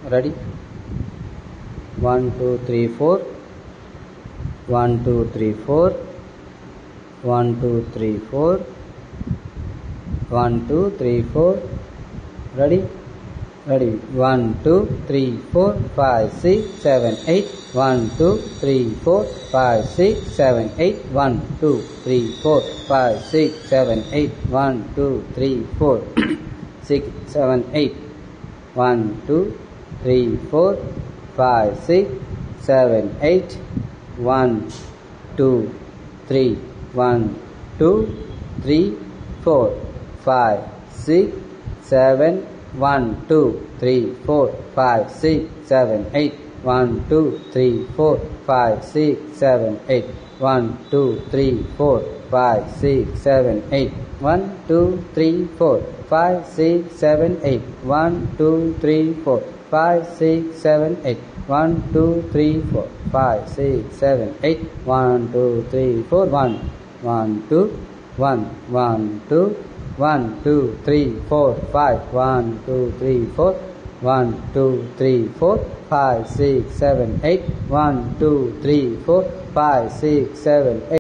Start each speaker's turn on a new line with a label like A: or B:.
A: Ready? 1 2 3 4. 1 2 3 4. 1 2 3 4. 1 2 3 4. Ready? Ready? 1 2 3 4 5 6 7 8. 1 2 3 4 5 6 7 8. 1 2 3 4 5 6 7 8. 1 2 3 4 6 7 8. 1 2 3 4 5 6 7 8. 1 2 3 1 2 3 4 5 6 7 1 2 3 4 5 6 7 8. 1 2 3 4 5 6 7 8. 1 2 3 4 5 6 7 8. 1 2 3 4 5 6 7 8. 1 2 3 4 5 6 7 8. 1 2 3 4 5 6 7 8. 1 2 3 4 1 1 2 1 1 2 1 2 3 4 5 1 2 3 4 1 2 3 4 5 6 7 8. 1 2 3 4 5 6 7 8.